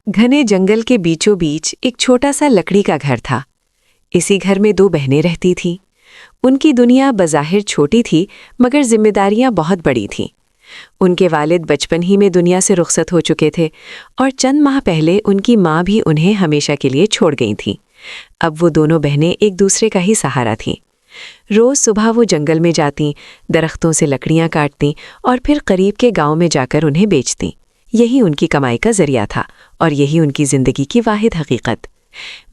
घने जंगल के बीचों बीच एक छोटा सा लकड़ी का घर था। इसी घर में दो बहनें रहती थीं। उनकी दुनिया बज़ाहिर छोटी थी, मगर जिम्मेदारियां बहुत बड़ी थीं। उनके वालिद बचपन ही में दुनिया से रुखसत हो चुके थे और चंद माह पहले उनकी माँ भी उन्हें हमेशा के लिए छोड़ गई थीं। अब वो दोनों बहनें एक दूसरे का ही सहारा थीं। रोज़ सुबह वो जंगल में जातीं, दरख्तों से लकड़ियाँ काटतीं और फिर करीब के गांव में जाकर उन्हें बेचतीं। यही उनकी कमाई का जरिया था और यही उनकी ज़िंदगी की वाहिद हकीकत।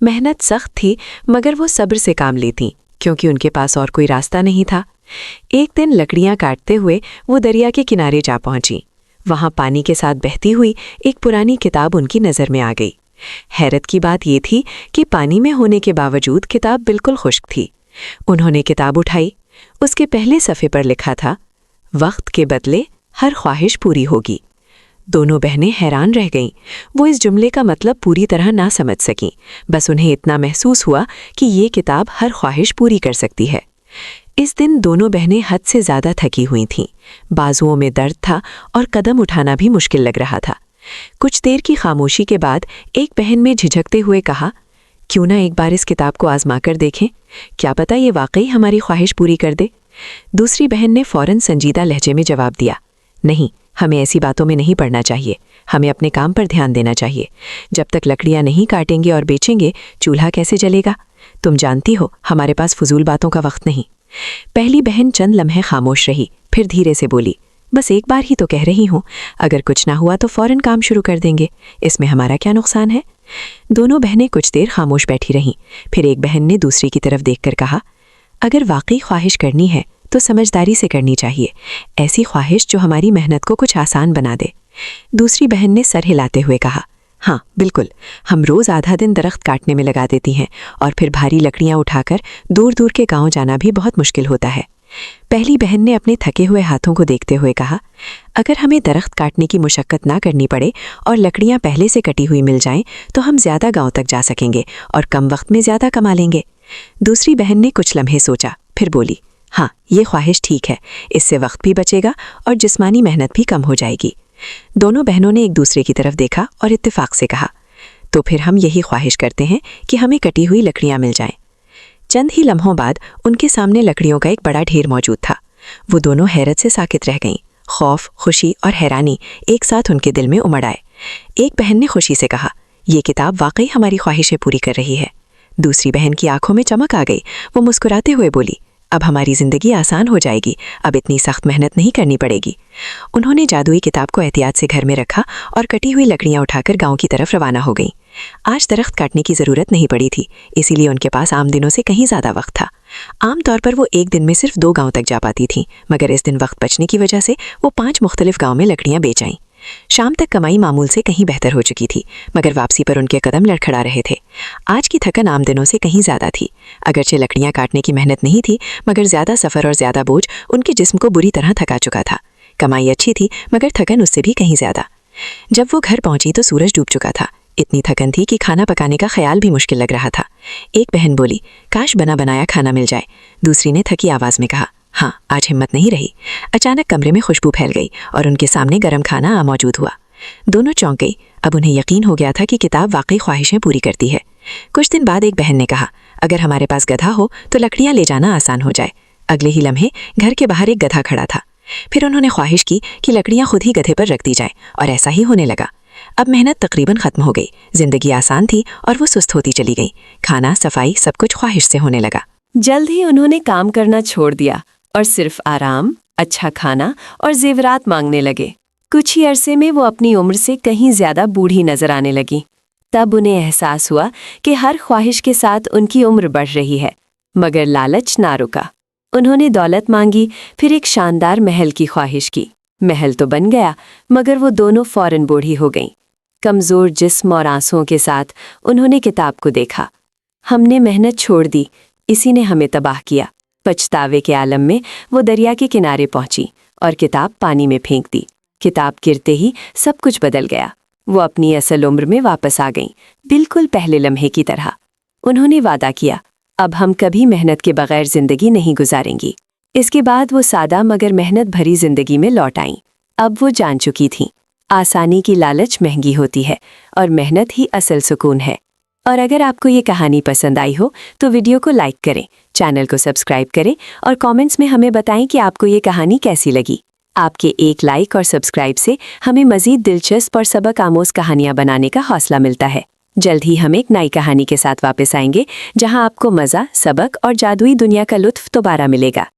मेहनत सख्त थी, मगर वो सब्र से काम लेतीं, क्योंकि उनके पास और कोई रास्ता नहीं था। एक दिन लकड़ियाँ काटते हुए वो दरिया के किनारे जा पहुंची। वहां पानी के साथ बहती हुई एक पुरानी किताब उनकी नज़र में आ गई। हैरत की बात ये थी कि पानी में होने के बावजूद किताब बिल्कुल खुश्क थी। उन्होंने किताब उठाई। उसके पहले सफ़े पर लिखा था, वक्त के बदले हर ख्वाहिश पूरी होगी। दोनों बहनें हैरान रह गईं। वो इस जुमले का मतलब पूरी तरह ना समझ सकीं, बस उन्हें इतना महसूस हुआ कि ये किताब हर ख्वाहिश पूरी कर सकती है। इस दिन दोनों बहनें हद से ज़्यादा थकी हुई थीं। बाजुओं में दर्द था और कदम उठाना भी मुश्किल लग रहा था। कुछ देर की खामोशी के बाद एक बहन में झिझकते हुए कहा, क्यों ना एक बार इस किताब को आजमा कर देखें, क्या पता ये वाकई हमारी ख्वाहिश पूरी कर दे। दूसरी बहन ने फ़ौरन संजीदा लहजे में जवाब दिया, नहीं, हमें ऐसी बातों में नहीं पड़ना चाहिए। हमें अपने काम पर ध्यान देना चाहिए। जब तक लकड़ियाँ नहीं काटेंगे और बेचेंगे, चूल्हा कैसे जलेगा? तुम जानती हो, हमारे पास फजूल बातों का वक्त नहीं। पहली बहन चंद लम्हे खामोश रही, फिर धीरे से बोली, बस एक बार ही तो कह रही हूँ, अगर कुछ ना हुआ तो फ़ौरन काम शुरू कर देंगे, इसमें हमारा क्या नुकसान है। दोनों बहनें कुछ देर खामोश बैठी रहीं। फिर एक बहन ने दूसरी की तरफ देखकर कहा, अगर वाकई ख्वाहिश करनी है तो समझदारी से करनी चाहिए, ऐसी ख्वाहिश जो हमारी मेहनत को कुछ आसान बना दे। दूसरी बहन ने सर हिलाते हुए कहा, हाँ बिल्कुल, हम रोज़ आधा दिन दरख्त काटने में लगा देती हैं और फिर भारी लकड़ियाँ उठाकर दूर दूर के गांव जाना भी बहुत मुश्किल होता है। पहली बहन ने अपने थके हुए हाथों को देखते हुए कहा, अगर हमें दरख्त काटने की मुशक्क़त ना करनी पड़े और लकड़ियाँ पहले से कटी हुई मिल जाएं, तो हम ज़्यादा गांव तक जा सकेंगे और कम वक्त में ज़्यादा कमा लेंगे। दूसरी बहन ने कुछ लम्हे सोचा, फिर बोली, हाँ ये ख्वाहिश ठीक है, इससे वक्त भी बचेगा और जिस्मानी मेहनत भी कम हो जाएगी। दोनों बहनों ने एक दूसरे की तरफ देखा और इत्तेफाक से कहा, तो फिर हम यही ख्वाहिश करते हैं कि हमें कटी हुई लकड़ियाँ मिल जाएं। चंद ही लम्हों बाद उनके सामने लकड़ियों का एक बड़ा ढेर मौजूद था। वो दोनों हैरत से साकित रह गईं। खौफ, खुशी और हैरानी एक साथ उनके दिल में उमड़ आए। एक बहन ने खुशी से कहा, ये किताब वाकई हमारी ख्वाहिशें पूरी कर रही है। दूसरी बहन की आंखों में चमक आ गई। वो मुस्कुराते हुए बोली, अब हमारी ज़िंदगी आसान हो जाएगी, अब इतनी सख्त मेहनत नहीं करनी पड़ेगी। उन्होंने जादुई किताब को एहतियात से घर में रखा और कटी हुई लकड़ियाँ उठाकर गांव की तरफ रवाना हो गईं। आज दरख्त काटने की ज़रूरत नहीं पड़ी थी, इसीलिए उनके पास आम दिनों से कहीं ज़्यादा वक्त था। आम तौर पर वो एक दिन में सिर्फ 2 गांव तक जा पाती थीं, मगर इस दिन वक्त बचने की वजह से वो 5 मुख्तलिफ गाँव में लकड़ियाँ बेच आईं। शाम तक कमाई मामूल से कहीं बेहतर हो चुकी थी, मगर वापसी पर उनके कदम लड़खड़ा रहे थे। आज की थकन आम दिनों से कहीं ज़्यादा थी। अगरचे लकड़ियाँ काटने की मेहनत नहीं थी, मगर ज़्यादा सफ़र और ज़्यादा बोझ उनके जिस्म को बुरी तरह थका चुका था। कमाई अच्छी थी, मगर थकन उससे भी कहीं ज़्यादा। जब वो घर पहुंची तो सूरज डूब चुका था। इतनी थकन थी कि खाना पकाने का ख्याल भी मुश्किल लग रहा था। एक बहन बोली, काश बना बनाया खाना मिल जाए। दूसरी ने थकी आवाज़ में कहा, हाँ आज हिम्मत नहीं रही। अचानक कमरे में खुशबू फैल गई और उनके सामने गर्म खाना मौजूद हुआ। दोनों चौंक गई। अब उन्हें यकीन हो गया था कि किताब वाकई ख्वाहिशें पूरी करती है। कुछ दिन बाद एक बहन ने कहा, अगर हमारे पास गधा हो तो लकड़ियाँ ले जाना आसान हो जाए। अगले ही लम्हे घर के बाहर एक गधा खड़ा था। फिर उन्होंने ख्वाहिश की कि लकड़ियाँ खुद ही गधे पर रख दी जाए, और ऐसा ही होने लगा। अब मेहनत तकरीबन ख़त्म हो गई। जिंदगी आसान थी और वो सुस्त होती चली गई। खाना, सफाई, सब कुछ ख्वाहिश से होने लगा। जल्द ही उन्होंने काम करना छोड़ दिया और सिर्फ आराम, अच्छा खाना और जेवरात मांगने लगे। कुछ ही अरसे में वो अपनी उम्र से कहीं ज्यादा बूढ़ी नजर आने लगी। तब उन्हें एहसास हुआ कि हर ख्वाहिश के साथ उनकी उम्र बढ़ रही है, मगर लालच ना रुका। उन्होंने दौलत मांगी, फिर एक शानदार महल की ख्वाहिश की। महल तो बन गया, मगर वो दोनों फौरन बूढ़ी हो गईं। कमज़ोर जिस्म और आंसुओं के साथ उन्होंने किताब को देखा। हमने मेहनत छोड़ दी, इसी ने हमें तबाह किया। पछतावे के आलम में वो दरिया के किनारे पहुंची और किताब पानी में फेंक दी। किताब गिरते ही सब कुछ बदल गया। वो अपनी असल उम्र में वापस आ गईं, बिल्कुल पहले लम्हे की तरह। उन्होंने वादा किया, अब हम कभी मेहनत के बगैर जिंदगी नहीं गुजारेंगी। इसके बाद वो सादा मगर मेहनत भरी जिंदगी में लौट आईं। अब वो जान चुकी थीं, आसानी की लालच महंगी होती है और मेहनत ही असल सुकून है। और अगर आपको ये कहानी पसंद आई हो तो वीडियो को लाइक करें, चैनल को सब्सक्राइब करें और कमेंट्स में हमें बताएं कि आपको ये कहानी कैसी लगी। आपके एक लाइक और सब्सक्राइब से हमें मज़ीद दिलचस्प और सबक आमोज कहानियाँ बनाने का हौसला मिलता है। जल्द ही हम एक नई कहानी के साथ वापस आएंगे, जहां आपको मज़ा, सबक और जादुई दुनिया का लुत्फ दोबारा मिलेगा।